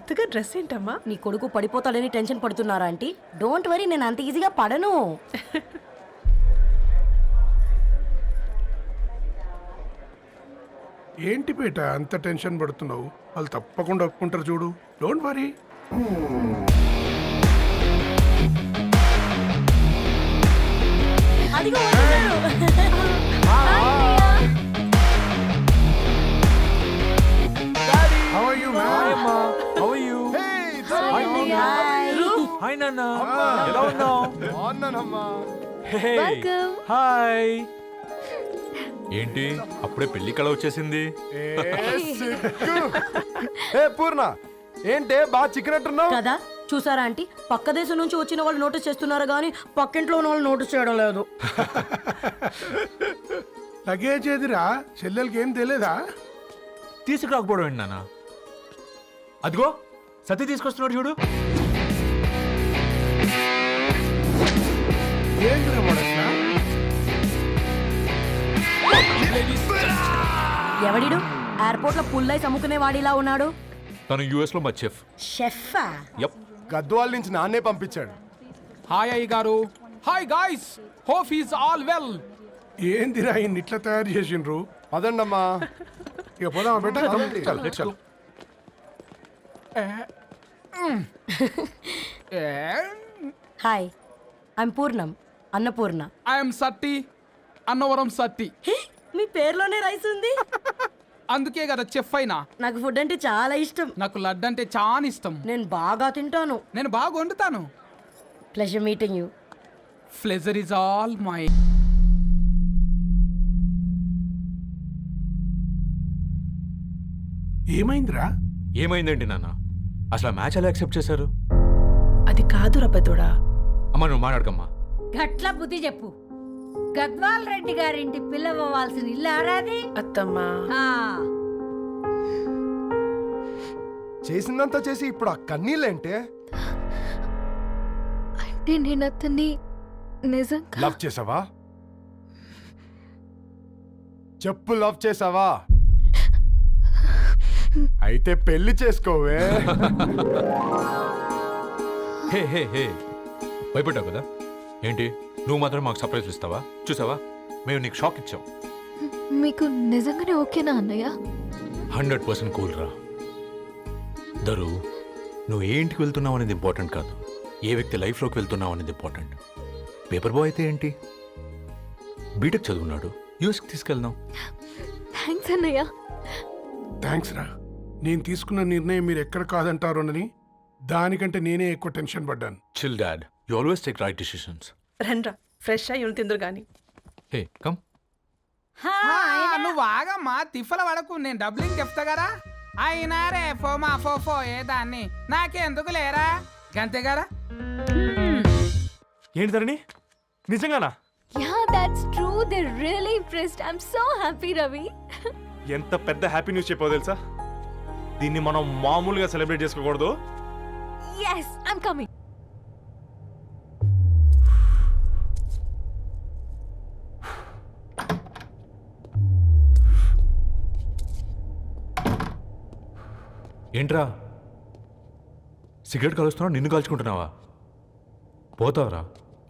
కొత్తగా డ్రెస్ ఏంటమ్మా? నీ కొడుకు పడిపోతాడని టెన్షన్ పడుతున్నారా ఆంటీ? డోంట్ వరీ, నేను అంత ఈజీగా పడను. ఏంటి బేట అంత టెన్షన్ పడుతున్నావు? వాళ్ళు తప్పకుండా ఒప్పుకుంటారు చూడు. Don't worry. అదిగో వచ్చేసారు. How are you, man? How are you? Hi నాన్న. ఎలా ఉన్నావు? హాయ్. ఏంటి అప్పుడే పెళ్లి కళ వచ్చేసింది? పూర్ణ ఏంటే బాగా చిక్కినట్టున్నావు కదా, చూసారా ఆంటీ? పక్క దేశం నుంచి వచ్చిన వాళ్ళు నోటీస్ చేస్తున్నారు కానీ పక్కింట్లో ఉన్న వాళ్ళు నోటీస్ చేయడం లేదు. లగేజ్ ఏదిరా? చెల్లెలకి ఏం తెలియదా? తీసుకురాకపోవడం ఏంటి నాన్న? అదిగో సతీ తీసుకొస్తున్నాడు చూడు. ఏంటిరా వాడట్లా? ఎవడిడు ఎయిర్పోర్ట్ లో పుల్లై సముకునే వాడిలా ఉన్నాడు? తను యుఎస్ లో మా చెఫ్. షెఫా? యప్. గద్వాల నుంచి నాన్నే పంపించాడు. హాయ్ అయ్య గారు. Hi guys, hope is all well. ఏందిరా ఇన్ని ఇట్లా తయారు చేసిండ్రు? పదండమ్మా. ఇక పోదామా బేట? చల్. Hi, I'm Purnam, Annapurna. I'm Satti, Annavaram Satti. మీ పేర్లోనే రైస్ ఉంది. అందుకే కదా చెఫ్ అయినా. నాకు ఫుడ్ అంటే చాలా ఇష్టం. నాకు లడ్డు అంటే చాలా ఇష్టం. నేను బాగా తింటాను. నేను బాగా వండుతాను. Pleasure meeting you. Pleasure is all my. ఏమైందిరా? ఏమైందేంటి నాన్న? అసలు మ్యాచ్ ఎలా యాక్సెప్ట్ చేశారు? అది కాదు రబ్బతోడా. అమ్మ నువ్వు మాట్లాడకమ్మా. గట్ల బుద్ధి చెప్పు. గద్వాల్ రెడ్డి గారింటి పిల్లవ్వాల్సిన ఇల్లు ఆరాది. అత్తమ్మా, చేసిందంతా చేసి ఇప్పుడు ఆ కన్నీళ్ళేంటే? అంటే నేను అతన్ని నిజంగా లవ్ చేసావా? చెప్పు, లవ్ చేసావా? అయితే పెళ్లి చేసుకోవే. హే హే హే, భయపడ్డావు కదా? ఏంటి నువ్వు మాత్రం మాకు సర్ప్రైజ్ ఇస్తావా? చూసావా, మేము నీకు షాక్ ఇచ్చాం. మీకు నిజంగానే ఓకేనా అన్నయ్య? 100% కూల్ రా. దరు, నువ్వు ఏ ఇంటికి వెళ్తున్నావు అనేది ఇంపార్టెంట్ కాదు, ఏ వ్యక్తి లైఫ్లోకి వెళ్తున్నావు అనేది ఇంపార్టెంట్. పేపర్ బాయ్ అయితే ఏంటి, బీటెక్ చదువున్నాడు, యూఎస్కి తీసుకెళ్దాం. థ్యాంక్స్ అన్నయ్య. థ్యాంక్స్ రా. నేను తీసుకున్న నిర్ణయం మీరు ఎక్కడ కాదంటారోనని దానికంటే నేనే ఎక్కువ టెన్షన్ పడ్డాను. Chill dad, you always take right decisions. రండ్రా, ఫ్రెష్ అయ్యి తిందురు గాని. Hey come. నువ్వు ఆగమ్మా, తిఫల పడకు. నేను డబ్లింగ్ చెప్తా కదా. అయినా రే ఫోమా ఫోఫో ఏ దాన్ని నాకెందుకు లేరా గంతే కదా. ఏంటి ధరణి, నిజంగానా? Yeah, that's true. They're really impressed. I'm so happy, Ravi. ఎంత పెద్ద హ్యాపీ న్యూస్ చెప్పావు తెలుసా? దీన్ని మనం మామూలుగా సెలబ్రేట్ చేసుకోకూడదు. Yes, I'm coming. ఏంట్రా సిగరెట్ కాలుస్తున్నావు, నిన్ను కాల్చుకుంటున్నావా? పోతావరా?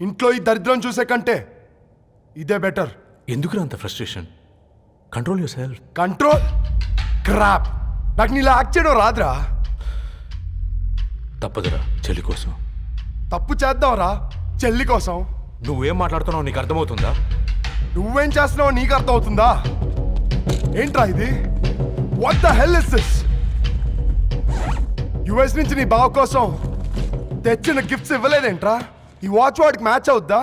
ఇంట్లో ఈ దరిద్రం చూసే కంటే ఇదే బెటర్. ఎందుకురా అంత frustration? Control your self. Control crap. నాకు నీలా యాక్ట్ చేయడం రాదురా. తప్పదురా, చెల్లి కోసం. తప్పు చేద్దాంరా, చెల్లి కోసం. నువ్వేం మాట్లాడుతున్నావు నీకు అర్థమవుతుందా? నువ్వేం చేస్తున్నావో నీకు అర్థం అవుతుందా? ఏంట్రా ఇది? What the hell is this? US నుంచి నీ బావ కోసం తెచ్చిన గిఫ్ట్స్ ఇవ్వలేదేంట్రా? ఈ వాచ్ వాడికి మ్యాచ్ అవుద్దా?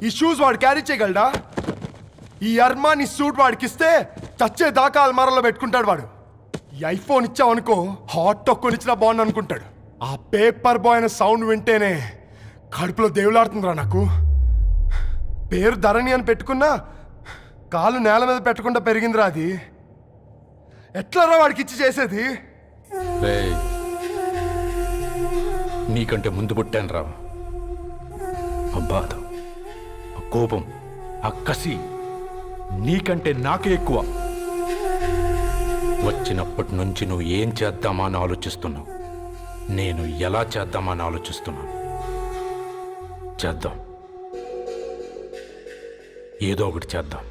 ఈ షూస్ వాడు క్యారీ చేయగలడా? ఈ అర్మానీ సూట్ వాడికి ఇస్తే చచ్చే దాకా అల్మారాలో పెట్టుకుంటాడు వాడు. ఈ ఐఫోన్ ఇచ్చావనుకో హాట్ టాక్ కొనిచ్చినా బాగుంది అనుకుంటాడు. ఆ పేపర్ బాయ్ అనే సౌండ్ వింటేనే కడుపులో దేవులాడుతుందిరా నాకు. పేరు ధరణి అని పెట్టుకున్నా కాలు నేల మీద పెట్టకుండా పెరిగిందిరా అది. ఎట్లరా వాడికి ఇచ్చి చేసేది? నీకంటే ముందు పుట్టాను రా. ఆ బాధ, ఆ కోపం, ఆ కసి నీకంటే నాకే ఎక్కువ. వచ్చినప్పటి నుంచి నువ్వు ఏం చేద్దామా అని ఆలోచిస్తున్నావు. నేను ఎలా చేద్దామని ఆలోచిస్తున్నాను. చేద్దాం, ఏదో ఒకటి చేద్దాం,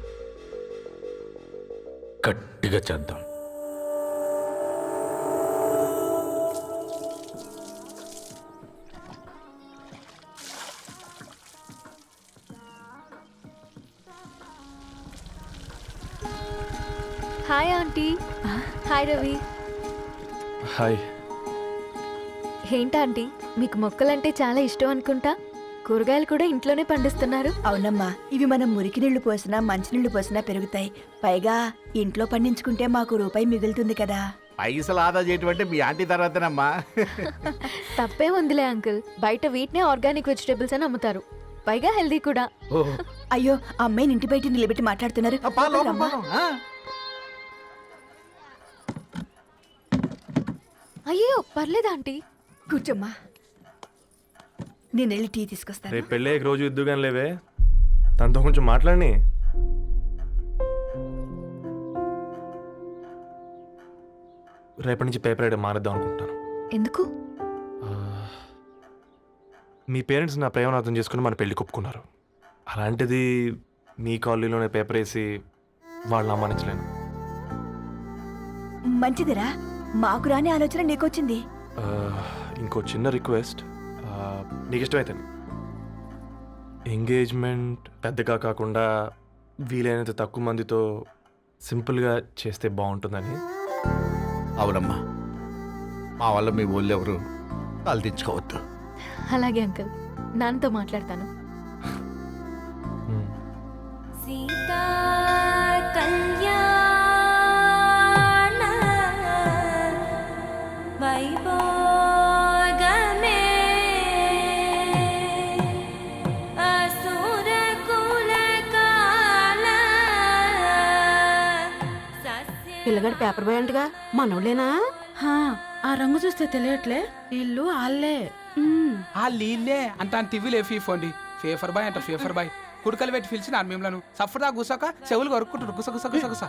గట్టిగా చేద్దాం. Hi aunty. Hi Ravi. Hi. ఏంటంటీ మీకు మొక్కలంటే చాలా ఇష్టం అనుకుంటా. కూరగాయలు కూడా ఇంట్లోనే పండిస్తున్నారు. అవునమ్మా, ఇవి మనం మురికి నీళ్లు పోసినా మంచినీళ్లు పోసినా పెరుగుతాయి. పైగా ఇంట్లో పండించుకుంటే మాకు రూపాయి మిగులుతుంది కదా. పైసలు ఆదా చేయటం అంటే మీ ఆంటీ తర్వాతనమ్మా. తప్పే ఉందిలే అంకుల్, బయట వీటినే ఆర్గానిక్ వెజిటేబుల్స్ అని అమ్ముతారు, పైగా హెల్దీ కూడా. అయ్యో, ఆ అమ్మాయిని ఇంటి బయట నిలబెట్టి మాట్లాడుతున్నారు. రమ్మా. అయ్యో పర్లేదు ఆంటీ. కూర్చోమ్మా, నేను వెళ్ళి టీ తీసుకొస్తాను. రేపు పెళ్ళి రోజు ఇద్దుగాని లేవే, తనతో కొంచెం మాట్లాడి. రేపటి నుంచి పేపర్ రైడ్ మానేద్దాం అనుకుంటాను. ఎందుకు? మీ పేరెంట్స్ నా ప్రేమను అర్థం చేసుకుని మన పెళ్లి కొప్పుకున్నారు. అలాంటిది మీ కాలనీలోనే పేపర్ వేసి వాళ్ళని అమ్మానించలేను. మంచిదిరా, మాకు రాని ఆలోచన నీకొచ్చింది. ఇంకో చిన్న రిక్వెస్ట్, నీకు ఇష్టమైతే ఎంగేజ్మెంట్ పెద్దగా కాకుండా వీలైనంత తక్కువ మందితో సింపుల్గా చేస్తే బాగుంటుందని. అవునమ్మా, మా వల్ల మీ ఊళ్ళో ఎవరు కాలు తెచ్చుకోవద్దు. అలాగే అంకుల్, నాన్నతో మాట్లాడతాను. సీతా కళ్యాణ వైభోగమే అసుర కులకాల పిల్లగాడు పేపర్ బాయ్ అంటగా, మనోళ్ళేనా? ఆ రంగు చూస్తే తెలియట్లే, ఇల్లు ఆళ్ళే. ఆ లీల్లే అంత టీవీలో ఫీఫోండి. ఫేఫర్ బాయ్ అంట, ఫేఫర్ బాయ్. కుడుకలు పెట్టి పిలిచిన మిమ్మల్ని సఫర్దా గుసక చెవులు కొరుక్కుంటారు. గుస గుస గుస గుస.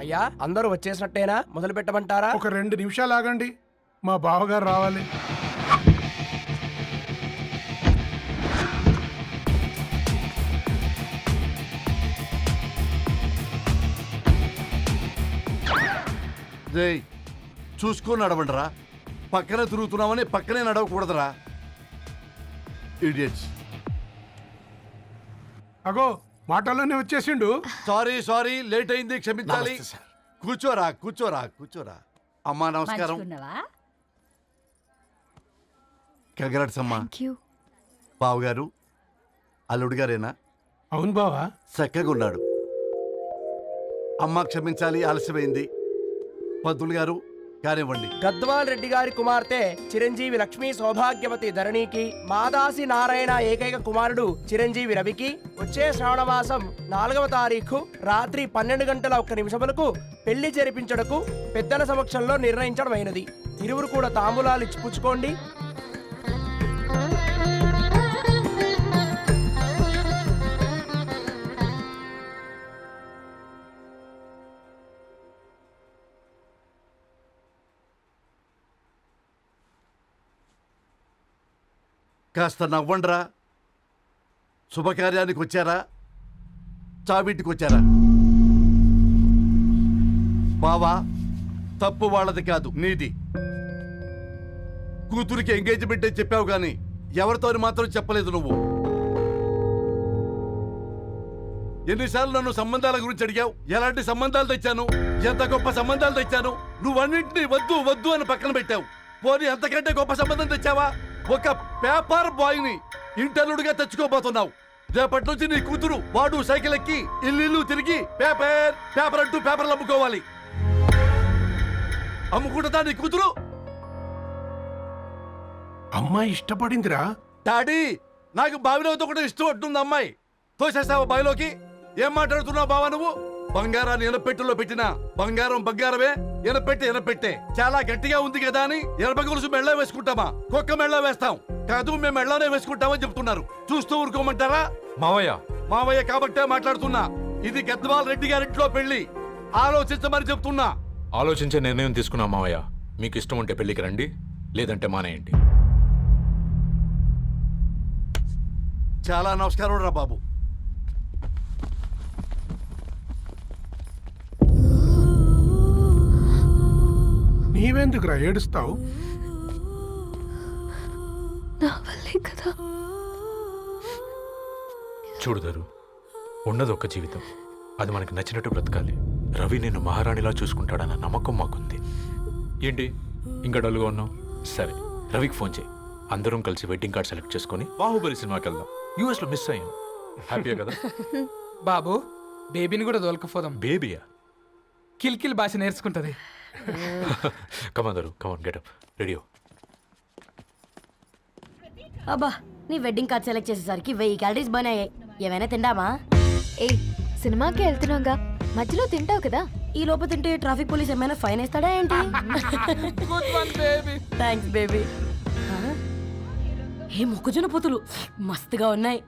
అయ్యా, అందరూ వచ్చేసినట్టేనా? మొదలు పెట్టమంటారా? ఒక 2 నిమిషాలు ఆగండి, మా బావగారు రావాలి. చూసుకొని నడవండిరా. పక్కనే తిరుగుతున్నామని పక్కనే నడవకూడదురా. ఇడియట్స్. అగో, మాటల్లోనే వచ్చేసిండు. సారీ లేట్ అయింది, క్షమించాలి. కూర్చోరా కూర్చోరా కూర్చోరా. అమ్మా నమస్కారం. కంగ్రాట్స్ అమ్మా. బావగారు అల్లుడు గారేనా? అవును బావా. చక్కగా ఉన్నాడు. అమ్మ క్షమించాలి, ఆలస్యమైంది. పంతులు గారు కానివ్వండి. గద్వాల్ రెడ్డి గారి కుమార్తె చిరంజీవి లక్ష్మీ సౌభాగ్యవతి ధరణికి, మాదాసి నారాయణ ఏకైక కుమారుడు చిరంజీవి రవికి వచ్చే శ్రావణమాసం 4వ తారీఖు రాత్రి 12:01 పెళ్లి జరిపించడకు పెద్దల సమక్షంలో నిర్ణయించడమైనది. ఇరువురు కూడా తాంబూలాలు ఇచ్చి పుచ్చుకోండి. కాస్త నవ్వండ్రా. శుభకార్యానికి వచ్చారా, చావింటికి వచ్చారా? బావా, తప్పు వాళ్ళది కాదు, నీది. కూతురికి ఎంగేజ్మెంట్ అని చెప్పావు కానీ ఎవరితో మాత్రం చెప్పలేదు నువ్వు. ఎన్నిసార్లు నన్ను సంబంధాల గురించి అడిగావు? ఎలాంటి సంబంధాలు తెచ్చాను, ఎంత గొప్ప సంబంధాలు తెచ్చాను. నువ్వన్నింటినీ వద్దు వద్దు అని పక్కన పెట్టావు. పోనీ అంతకంటే గొప్ప సంబంధం తెచ్చావా? ఒక పేపర్ బాయ్ ని ఇంటర్లుడిగా తెచ్చుకోబోతున్నావు. రేపటి నుంచి నీ కూతురు వాడు సైకిల్ ఎక్కి ఇల్లు తిరిగి పేపర్ అంటూ పేపర్లు అమ్ముకోవాలి. అమ్ముకుంటుందా నీ కూతురు? అమ్మాయి ఇష్టపడిందిరా. డాడీ, నాకు బావిలో కూడా ఇష్టం ఉంటుంది. అమ్మాయి తోసేస్తావా బావిలోకి? ఏం మాట్లాడుతున్నావు బావా నువ్వు? బంగారాన్ని ఎనపెట్టులో పెట్టినా బంగారం బంగారమే, ఎనపెట్టే చాలా గట్టిగా ఉంది కదా అని ఎనప గొలుసు మెళ్ళ వేసుకుంటామా? కుక్క మెళ్ళ వేస్తాం కాదు, మేము మెళ్ళనే వేసుకుంటామని చెప్తున్నారు. చూస్తూ ఊరుకోమంటారా? మావయ్య మావయ్య కాబట్టే మాట్లాడుతున్నా. ఇది గద్వాల్ రెడ్డి గారింట్లో పెళ్లి. ఆలోచించమని చెప్తున్నా. ఆలోచించే నిర్ణయం తీసుకున్నాం మావయ్య. మీకు ఇష్టం ఉంటే పెళ్ళికి రండి, లేదంటే మానేయండి. చాలా నమస్కారం రా బాబు. నీవెందుకురా ఏడుస్తావు? నా వల్లే కదా. చూడుదరు, ఉన్నది ఒక్క జీవితం, అది మనకి నచ్చినట్టు బ్రతకాలి. రవి నేను మహారాణిలా చూసుకుంటాడన్న నమ్మకం మాకుంది. ఏంటి ఇంకా డల్గా ఉన్నావు? సరే, రవికి ఫోన్ చేయి. అందరం కలిసి వెడ్డింగ్ కార్డ్ సెలెక్ట్ చేసుకొని బాహుబలి సినిమాకి వెళ్దాం. యూఎస్లో మిస్ అయ్యాం. హ్యాపీయా కదా? బాబు, బేబీని కూడా దొలకపోదాం. బేబీయా? కిల్కిల్ భాష నేర్చుకుంటది. కమాందరు, కమాన్ గెటప్ రెడీ. అబ్బా, నీ వెడ్డింగ్ కార్డ్ సెలెక్ట్ చేసేసరికి 1000 క్యాలరీస్ బర్న్ అయ్యాయి. ఏమైనా తిందామా? ఏ సినిమాకి వెళ్తున్నాగా, మధ్యలో తింటావు కదా. ఈ లోపు తింటే ట్రాఫిక్ పోలీస్ ఏమైనా ఫైన్ వేస్తాడా ఏంటి? Good one baby. Thanks baby. ఏ మొక్కజొన్న పొతులు మస్తుగా ఉన్నాయి.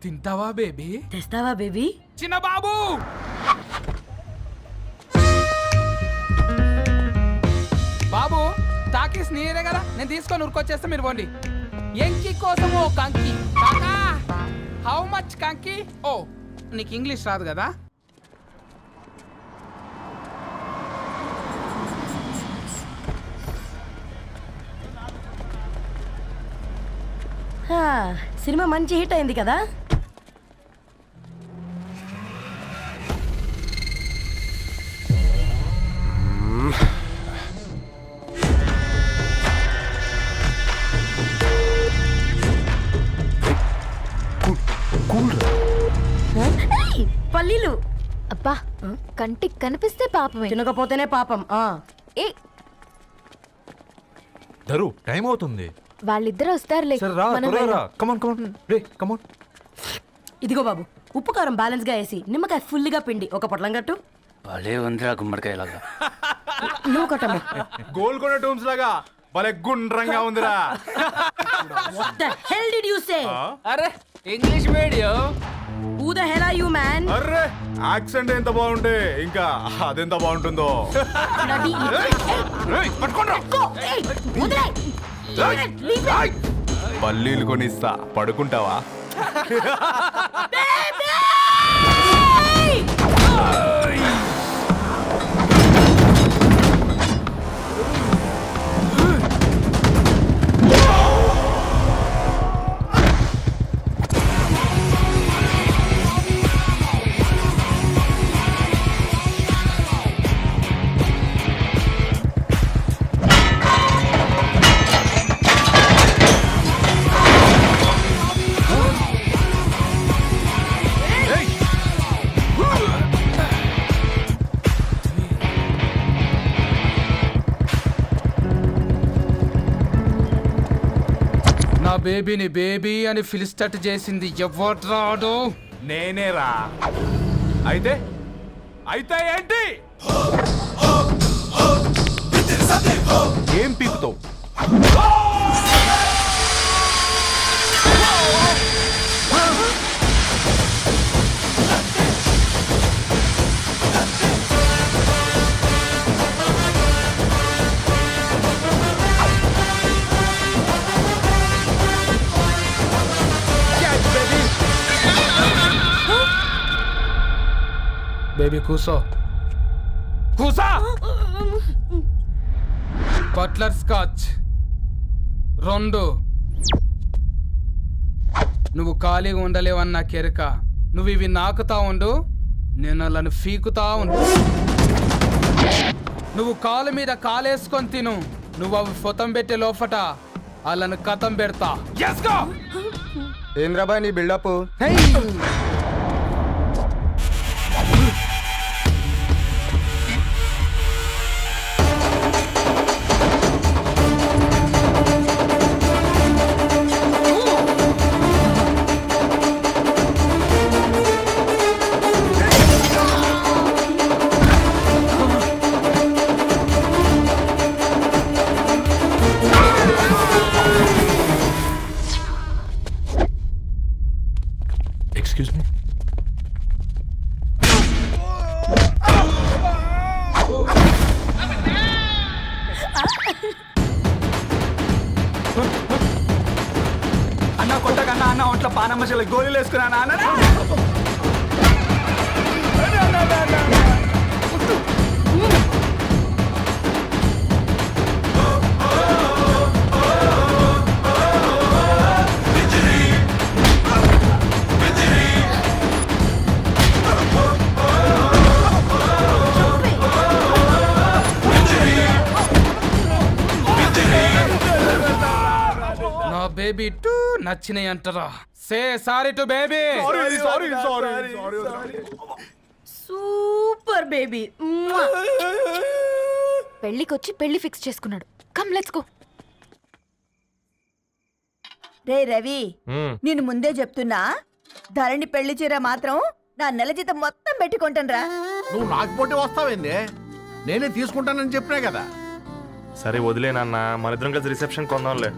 తింటావా బేబీ? తెస్తావా బేబీ? చిన్న బాబు, బాబు టాకీస్ నీరే కదా, నేను తీసుకొని ఉరికొచ్చేస్తే మీరు పోండి. ఎంకి కోసం ఓ కంకి. కాకా, హౌ మచ్ కంకి? ఓ, నీకు ఇంగ్లీష్ రాదు కదా. సినిమా మంచి హిట్ అయింది కదా. పల్లీలు అబ్బా, కంటికి కనిపిస్తే పాపమే, తినకపోతేనే పాపం. ఏ ధరు, టైం అవుతుంది. వాళ్ళిద్దరు వస్తారులే. మనం వెళ్దాం. కమాన్ కమాన్ రే, కమాన్. ఇదిగో బాబు, ఉప్పు కారం బ్యాలెన్స్ గా వేసి నిమ్మకాయ ఫుల్గా పిండి ఒక పొట్లం కట్టు. భలే ఉందిరా గుమ్మడికాయలాగా. నువ్వు కట్టమ్మా. గోల్కొండ టూమ్స్ లాగా భలే గుండ్రంగా ఉందిరా. What the hell did you say? అరే English medium. Who the hell are you, man? Array, accent ఎంత బాగుంటే ఇంకా అదెంత బాగుంటుందో. Bloody Go! Hey, వదిలేయ్. Leave it. పల్లీలు కొనిస్తా, పడుకుంటావా? నా బేబీని బేబీ అని ఫిలిస్టట్ చేసింది ఎవడ్రాడు? నేనేరా. అయితే అయితే ఏంటి? ఏం పీకుతావు? బేబీ కూసో, కూసా. Buttler scotch 2. నువ్వు ఖాళీగా ఉండలేవన్న కెరక. నువ్వు ఇవి నాకుతా ఉండు, నేను వాళ్ళని ఫీకుతా ఉండు. నువ్వు కాలు మీద కాలేసుకొని తిను. నువ్వు అవి ఫొతం పెట్టే లోపట వాళ్ళని కథం పెడతా. ఏంద్రాబాయ్ నీ బిల్డప్? Excuse me. ఇంట్లో పానమ్మ చెల్లి గోళీలు వేసుకున్నానా అన్నాడా? నా బేబీ టూ నచ్చినాయి అంటారా? Say sorry to baby. Super baby. పెళ్ళికొచ్చి పెళ్లి ఫిక్స్ చేసుకున్నాడు. Come let's go. రే రవి, నేను ముందే చెప్తున్నా, ధరణి పెళ్లి చీర మాత్రం నా నెల జీతం మొత్తం పెట్టుకుంటాను. నువ్వు నాకు పోటీ వస్తావేంది? నేనే తీసుకుంటానని చెప్పినా కదా. సరే వదిలేనన్నా, మన ఇద్దరం కలిసి రిసెప్షన్ కొందాంలే.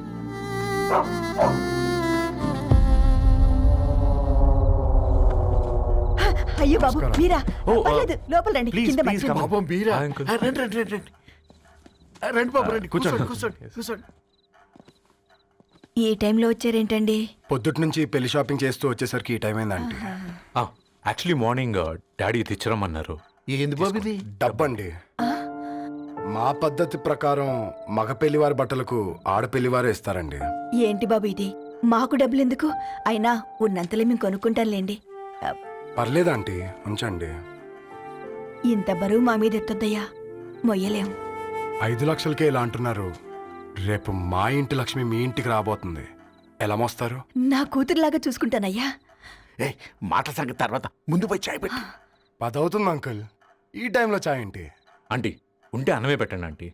అయ్యో బాబు మీరా? ఓ, పర్లేదు, లోపల రండి. ప్లీజ్, కింద ప్లీజ్ మంచం ఉంది. పాపం బీరా. Hi uncle. రండి రండి రండి రండి. రండి బాబు రండి. కూర్చోండి. కూర్చోండి కూర్చోండి. ఈ టైంలో వచ్చారేంటండి? పొద్దుటి నుంచి పెళ్లి షాపింగ్ చేస్తూ వచ్చేసరికి ఈ టైం అయిందండి. యాక్చువల్లీ మార్నింగ్ డాడీ తెచ్చరమన్నారు. ఏంది బాబు ఇది? డబ్బండి. మా పద్ధతి ప్రకారం మగ పెళ్లివారి బట్టలకు ఆడపెళ్లివారు ఇస్తారండి. ఏంటి బాబు ఇది? మాకు డబ్బులు ఎందుకు? అయినా ఉన్నంతలే మేము కొనుక్కుంటాంలేండి. పర్లేదంటీ, ఉంచండి. ఇంత బరువు మా మీద ఎత్తొద్దయ్యా, మొయ్యలేం. 5 లక్షలకే ఇలా అంటున్నారు. రేపు మా ఇంటి లక్ష్మి మీ ఇంటికి రాబోతుంది. ఎలా మోస్తారు? నా కూతురులాగా చూసుకుంటానయ్యా. ఏయ్, మాటల సంగతి తర్వాత, ముందు పోయి చాయ్ పెట్టి. 10 అవుతుంది అంకుల్. ఈ టైంలో చాయ్ ఏంటి? ఆంటీ ఉంటే అన్నమే పెట్టండి ఆంటీ.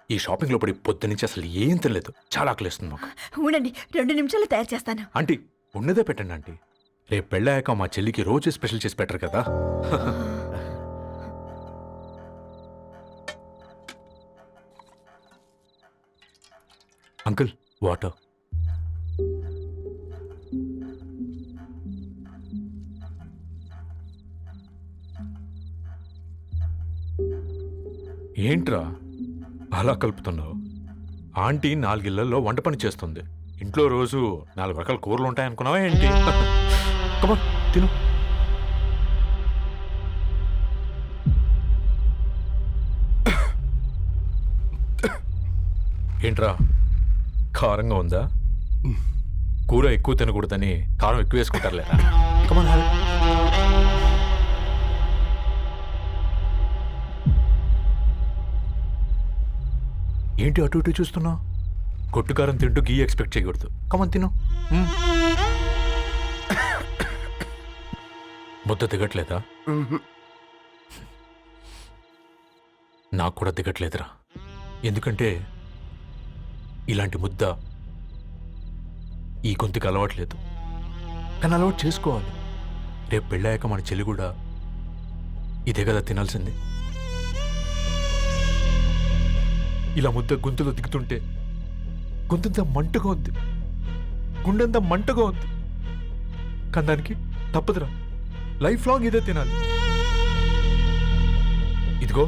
ఈ షాపింగ్లో పడి పొద్దు నుంచి అసలు ఏం తినలేదు. చాలా ఆకలిస్తుంది మాకు. ఉండండి, 2 నిమిషాలు తయారు చేస్తాను. ఆంటీ ఉన్నదే పెట్టండి ఆంటీ. రేపు పెళ్ళాక మా చెల్లికి రోజు స్పెషల్ చేసి పెట్టరు కదా. Uncle water. ఏంట్రా అలా కలుపుతున్నావు? ఆంటీ 4 ఇళ్లలో వంట పని చేస్తుంది. ఇంట్లో రోజు 4 రకాల కూరలు ఉంటాయనుకున్నావా ఏంటి? కమాన్ తిను. ఏంట్రా కారంగా ఉందా? కూర ఎక్కువ తినకూడదని కారం ఎక్కువ వేసుకుంటారులే. కమాన్ హ్యావ్ ఇట్. ఏంటి అటు ఇటు చూస్తున్నావు? కొట్టుకారం తింటూ గీ ఎక్స్పెక్ట్ చేయకూడదు. కమన్ తిను. ముద్ద దిగట్లేదా? నాకు కూడా దిగట్లేదురా. ఎందుకంటే ఇలాంటి ముద్ద ఈ గొంతుకి అలవాట్లేదు. కానీ అలవాటు చేసుకోవాలి. రేపు పెళ్ళాక మన చెల్లి కూడా ఇదే కదా తినాల్సింది. ఇలా ముద్ద గొంతులో దిగుతుంటే గొంతంతా మంటగా ఉంది, గుండెంతా మంటగా ఉంది. కానీ దానికి తప్పదురా, లైఫ్ లాంగ్ ఇదే తినాలి. ఇదిగో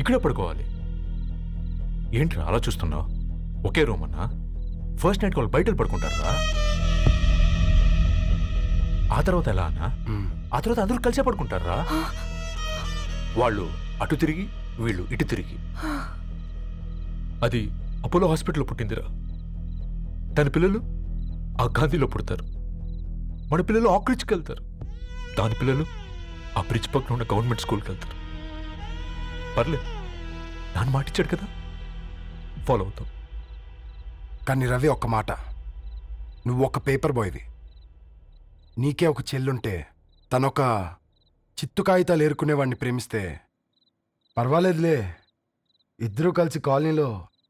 ఇక్కడే పడుకోవాలి. ఏంట్రా అలా చూస్తున్నావు? ఒకే రూమ్ అన్నా? ఫస్ట్ నైట్ వాళ్ళు బయటలు పడుకుంటారా? ఆ తర్వాత ఎలా అన్నా? ఆ తర్వాత అందరూ కలిసే పడుకుంటారా? వాళ్ళు అటు తిరిగి వీళ్ళు ఇటు తిరిగి. అది అపోలో హాస్పిటల్లో పుట్టిందిరా. దాని పిల్లలు ఆ గాంధీలో పుడతారు. మన పిల్లలు ఆక్రిచ్కి వెళ్తారు. దాని పిల్లలు ఆ బ్రిడ్జ్ పక్కన ఉన్న గవర్నమెంట్ స్కూల్కి వెళ్తారు. పర్లేదు, నాన్న మాటిచ్చాడు కదా, ఫాలో అవుతాం. కానీ రవి, ఒక్క మాట. నువ్వు ఒక పేపర్ బాయ్వి. నీకే ఒక చెల్లుంటే తనొక చిత్తు కాగితాలు ఏరుకునేవాడిని ప్రేమిస్తే పర్వాలేదులే, ఇద్దరూ కలిసి కాలనీలో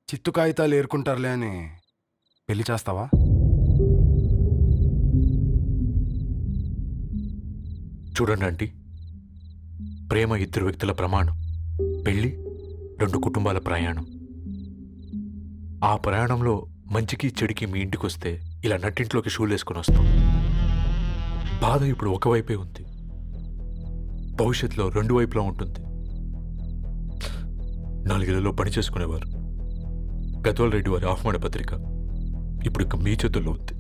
చిత్తు కాగితాలు ఏరుకుంటారులే అని పెళ్లి చేస్తావా? చూడండి ఆంటీ, ప్రేమ 2 వ్యక్తుల ప్రమాణం, పెళ్ళి 2 కుటుంబాల ప్రయాణం. ఆ ప్రయాణంలో మంచికి చెడుకి మీ ఇంటికి వస్తే ఇలా నట్టింట్లోకి షూలు వేసుకొని వస్తాం. బాధ ఇప్పుడు ఒకవైపే ఉంది, భవిష్యత్తులో 2 వైపులా ఉంటుంది. 4 ఇళ్లలో పని చేసుకునేవారు. గద్వాల్ రెడ్డి వారి ఆహ్వాన పత్రిక ఇప్పుడు ఇక మీ చేతుల్లో ఉంది.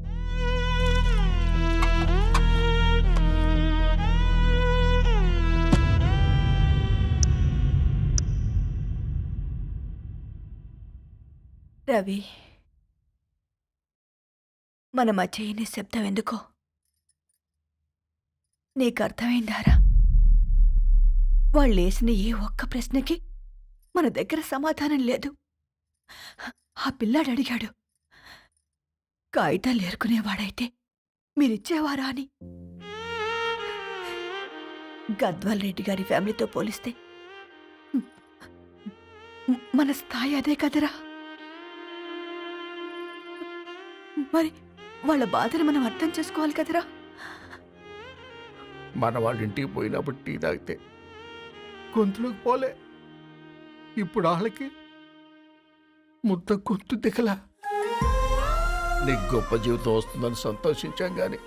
రవి, మన మధ్య ఈ నిశ్శబ్దం ఎందుకో నీకు అర్థమైందారా? వాళ్ళేసిన ఏ ఒక్క ప్రశ్నకి మన దగ్గర సమాధానం లేదు. ఆ పిల్లాడు అడిగాడు, కాగితాలు ఏరుకునేవాడైతే మీరిచ్చేవారా అని. గద్వాల్ రెడ్డి గారి ఫ్యామిలీతో పోలిస్తే మన స్థాయి అదే కదరా. మరి వాళ్ళ బాధను మనం అర్థం చేసుకోవాలి కదరా. మన వాళ్ళ ఇంటికి పోయినప్పుడు టీ తాగితే గొంతులోకి పోలే, ఇప్పుడు వాళ్ళకి ముద్ద గొంతు దిగలా. నీకు గొప్ప జీవితం వస్తుందని సంతోషించాం కానీ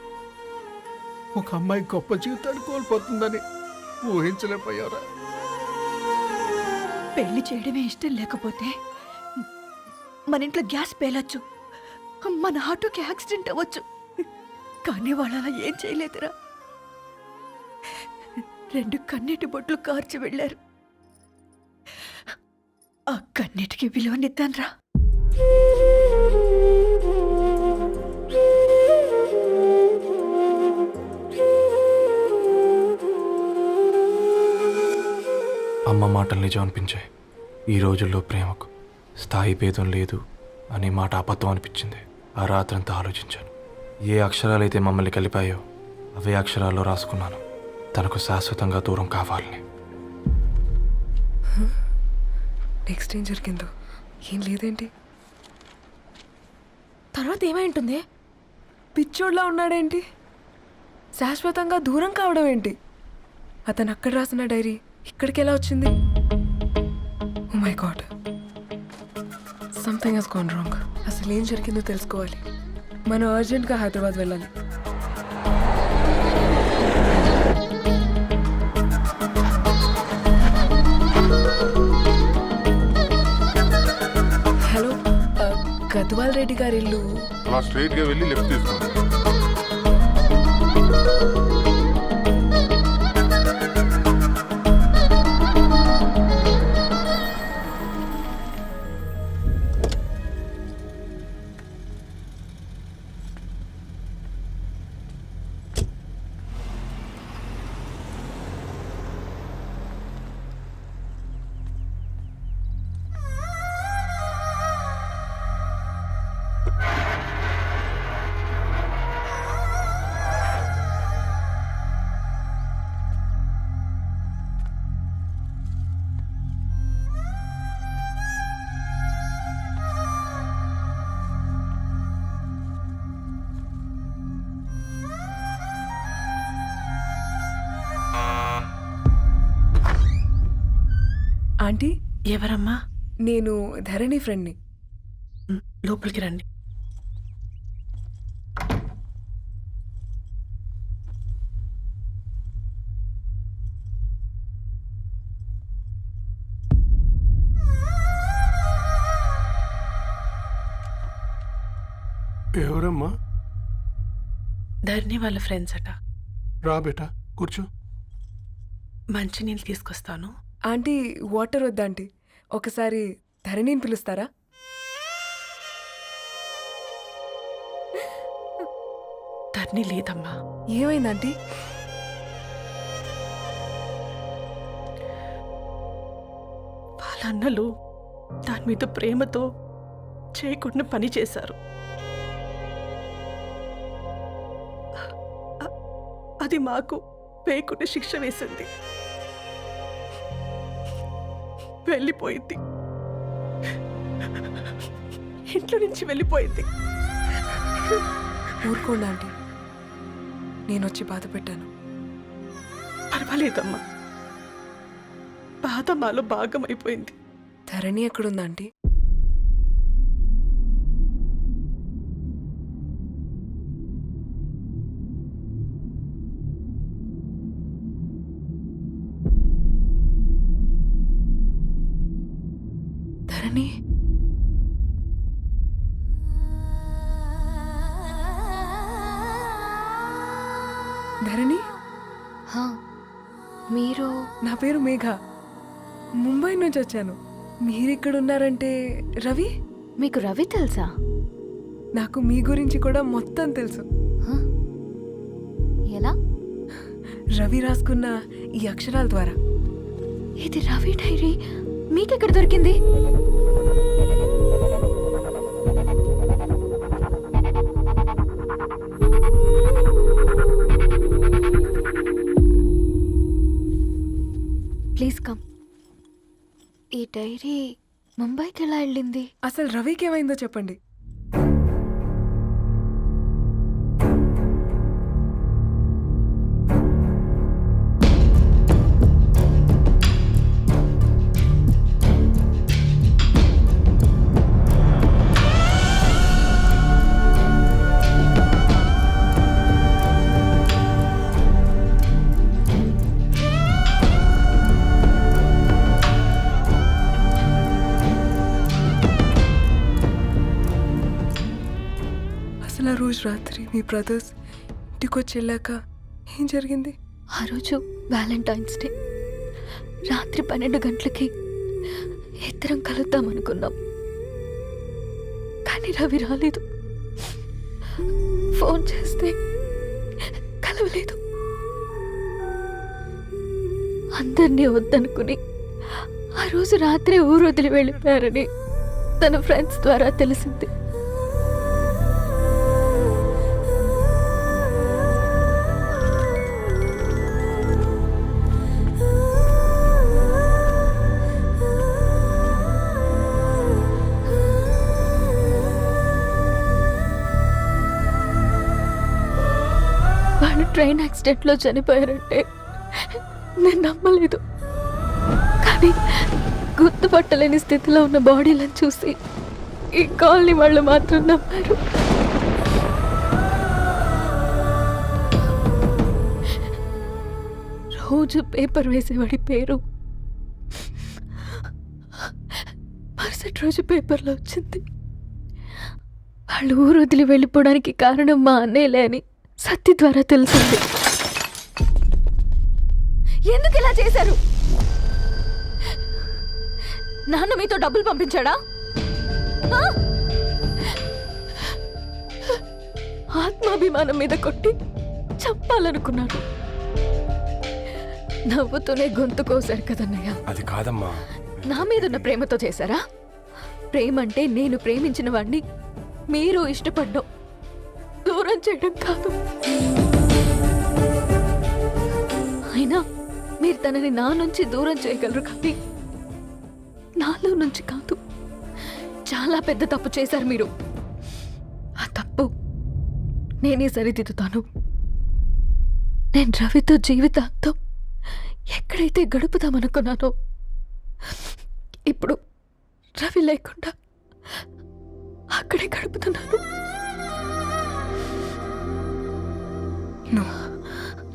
ఒక అమ్మాయి గొప్ప జీవితాన్ని కోల్పోతుందని ఊహించలేకపోయారా? పెళ్లి చేయడమే ఇష్టం లేకపోతే మన ఇంట్లో గ్యాస్ పేలొచ్చు, మన ఆటోకి యాక్సిడెంట్ అవ్వచ్చు, కానీ వాళ్ళు అలా ఏం చేయలేదురా. 2 కన్నీటి బొట్లు కార్చి వెళ్ళారు. ఆ కన్నీటికి విలువనిద్దాన్రా. అమ్మ మాటలు నిజం అనిపించాయి. ఈ రోజుల్లో ప్రేమకు స్థాయి భేదం లేదు అనే మాట అబద్ధం అనిపించింది. ఆ రాత్రంతా ఆలోచించాను. ఏ అక్షరాలైతే మమ్మల్ని కలిపాయో అవే అక్షరాల్లో రాసుకున్నాను, తనకు శాశ్వతంగా దూరం కావాలని. నెక్స్ట్ ఏం జరిగిందో ఏం లేదేంటి? తర్వాత ఏమై ఉంటుంది? పిచ్చోడ్లా ఉన్నాడేంటి? శాశ్వతంగా దూరం కావడం ఏంటి? అతను అక్కడ రాసిన డైరీ ఇక్కడికి ఎలా వచ్చింది? Oh my god, something has gone wrong. అసలు ఏం జరిగిందో తెలుసుకోవాలి. మనం అర్జెంట్గా హైదరాబాద్ వెళ్ళాలి. హలో, గద్వాల్ రెడ్డి గారి ఇల్లు అలా స్ట్రైట్గా వెళ్ళి లెఫ్ట్ తీసుకోండి. ఆంటీ, ఎవరమ్మా? నేను ధరణి ఫ్రెండ్ని. లోపలికి రండి. ఎవరమ్మా? ధరణి వాళ్ళ ఫ్రెండ్స్ అట. రా బేటా, కూర్చో. మంచినీళ్ళు తీసుకొస్తాను. ఆంటీ, వాటర్ వద్దాంటీ, ఒకసారి ధరణిని పిలుస్తారా? ధరణి లేదమ్మా. ఏమైందంటీ? వాళ్ళ అన్నలు దాని మీద ప్రేమతో చేయకుండా పని చేశారు. అది మాకు పేయకుండా శిక్ష వేసింది. వెళ్ళిపోయింది, ఇంట్లో నుంచి వెళ్ళిపోయింది. ఊరుకోండి ఆంటీ, నేను వచ్చి బాధ పెట్టాను. పర్వాలేదమ్మా, బాధ మాలో భాగం అయిపోయింది. ధరణి ఎక్కడుందా ఆంటీ? ధరణి, ధరణి, మీరు? నా పేరు మేఘ, ముంబై నుంచి వచ్చాను. మీరిక్కడ ఉన్నారంటే రవి? మీకు రవి తెలుసా? నాకు మీ గురించి కూడా మొత్తం తెలుసు. ఎలా? రవి రాసుకున్న ఈ అక్షరాల ద్వారా. ఇది రవి డైరీ మీకెక్కడ దొరికింది? Please come. ఈ డైరీ ముంబైకి ఎలా వెళ్ళింది? అసలు రవికి ఏమైందో చెప్పండి. అసలు ఆ రోజు రాత్రి మీ బ్రదర్స్ ఇంటికి వచ్చి వెళ్ళాక ఏం జరిగింది? ఆ రోజు వ్యాలంటైన్స్ డే రాత్రి 12 గంటలకి ఇద్దరం కలుద్దాం అనుకున్నాం. కానీ రవి రాలేదు. ఫోన్ చేస్తే కలవలేదు. అందరినీ వద్దనుకుని ఆ రోజు రాత్రి ఊరు వదిలి వెళ్ళిపోయారని తన ఫ్రెండ్స్ ద్వారా తెలిసింది. వాళ్ళు ట్రైన్ యాక్సిడెంట్లో చనిపోయారంటే నేను నమ్మలేదు. కానీ గుర్తుపట్టలేని స్థితిలో ఉన్న బాడీలను చూసి ఈ కాలనీ వాళ్ళు మాత్రం నమ్మారు. రోజు పేపర్ వేసేవాడి పేరు మరుసటి రోజు పేపర్లో వచ్చింది. వాళ్ళు ఊరు వదిలి వెళ్ళిపోవడానికి కారణం మా అన్నయ్యలే అని సత్తి ద్వారా తెలిసింది. ఎందుకు ఇలా చేశారు? నాన్న మీతో డబ్బులు పంపించాడా? ఆత్మాభిమానం మీద కొట్టి చంపాలనుకున్నాడు. నవ్వుతూనే గొంతు కోసారు కదన్నయ్య. అది కాదమ్మా. నా మీదున్న ప్రేమతో చేశారా? ప్రేమంటే నేను ప్రేమించిన వాడిని మీరు ఇష్టపడ్డం, దూరం చేయడం కాదు. అయినా మీరు తనని నా నుంచి దూరం చేయగలరు కానీ నాలో నుంచి కాదు. చాలా పెద్ద తప్పు చేశారు మీరు. ఆ తప్పు నేనే సరిదిద్దుతాను. నేను రవితో జీవితాంతం ఎక్కడైతే గడుపుదామనుకున్నానో ఇప్పుడు రవి లేకుండా అక్కడే గడుపుతున్నాను.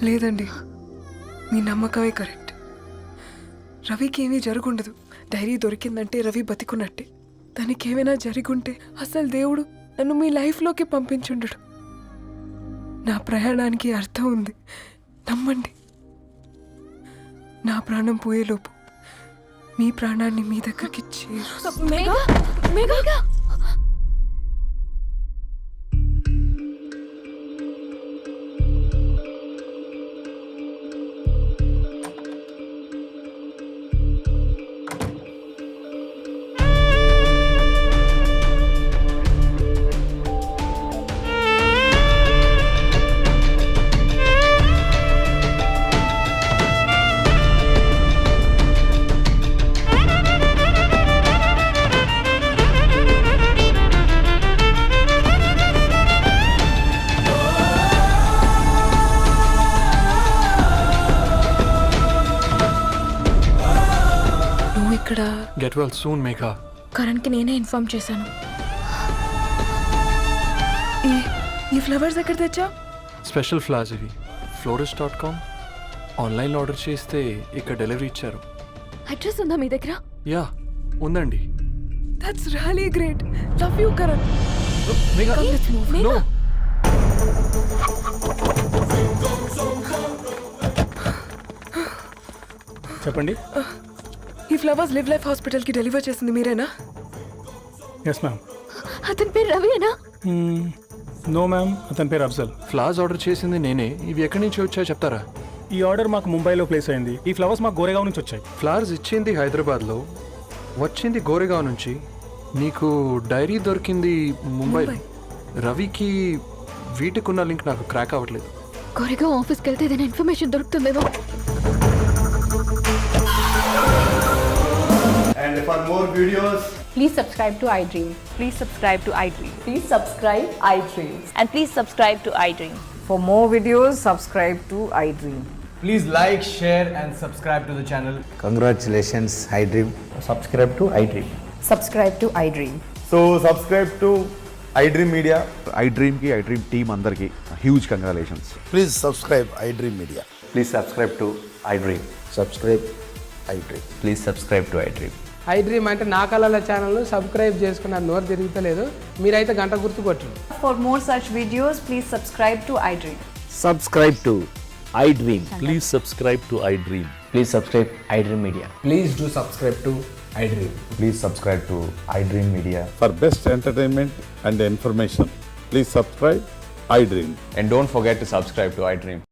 లేదండి, మీ నమ్మకమే కరెక్ట్. రవికి ఏమీ జరుగుండదు. డైరీ దొరికిందంటే రవి బతికున్నట్టే. తనకి ఏమైనా జరుగుంటే అసలు దేవుడు నన్ను మీ లైఫ్లోకి పంపించుండడు. నా ప్రయాణానికి అర్థం ఉంది, నమ్మండి. నా ప్రాణం పోయేలోపు మీ ప్రాణాన్ని మీ దగ్గరికి ఇక్కడ గెట్ వెల్ సూన్ మేఘా. కరణ్కి నేనే ఇన్ఫార్మ్ చేశాను. ఈ ఫ్లవర్స్ ఎక్కడ తెచ్చా? స్పెషల్ ఫ్లవర్స్ ఇవి. florist.com. ఆన్లైన్లో ఆర్డర్ చేస్తే ఇక్కడ డెలివరీ ఇచ్చారు. అడ్రస్ ఉందా మీ దగ్గర? యా ఉందండి. That's really great. Love you Karan. No. చెప్పండి. ఈ ఫ్లవర్స్ లివ్ లైఫ్ హాస్పిటల్కి డెలివర్ చేసింది మీరేనా? Yes ma'am. అతని పేరు రవినా? నో మ్యామ్, అతని పేరు అఫ్జల్. ఫ్లవర్స్ ఆర్డర్ చేసింది నేనే. ఇవి ఎక్కడి నుంచి వచ్చాయో చెప్తారా? ఈ ఆర్డర్ మాకు ముంబైలో ప్లేస్ అయింది. ఈ ఫ్లవర్స్ మాకు గోరేగావ్ నుంచి వచ్చాయి. ఫ్లవర్స్ ఇచ్చింది హైదరాబాద్లో, వచ్చింది గోరేగావ్ నుంచి. నీకు డైరీ దొరికింది ముంబై. రవికి వీటికున్న లింక్ నాకు క్రాక్ అవ్వట్లేదు. గోరేగావ్ ఆఫీస్కి వెళ్తే ఏదైనా ఇన్ఫర్మేషన్ దొరుకుతుందేమో. And for more videos, Please subscribe to iDream. Please subscribe to iDream. Please subscribe iDream. And please subscribe to iDream. For more videos, subscribe to iDream. Please like, share and subscribe to the channel. Congratulations, iDream. Subscribe to iDream. Subscribe to iDream. so subscribe to iDream Media. iDream కి iDream team అందరికి huge congratulations. Please subscribe iDream Media. Please subscribe to iDream. Subscribe iDream. Please subscribe to iDream. iDream అంటే నా కళల channel subscribe చేసుకున్న నోరు తిరుగుతలేదు. మీరైతే గంట గుర్తు కొట్టండి. For more such videos, please subscribe to iDream. Subscribe to iDream. Please subscribe to iDream. Please subscribe iDream Media. Please do subscribe to iDream. Please subscribe to iDream Media. For best entertainment and information please subscribe iDream. And don't forget to subscribe to iDream.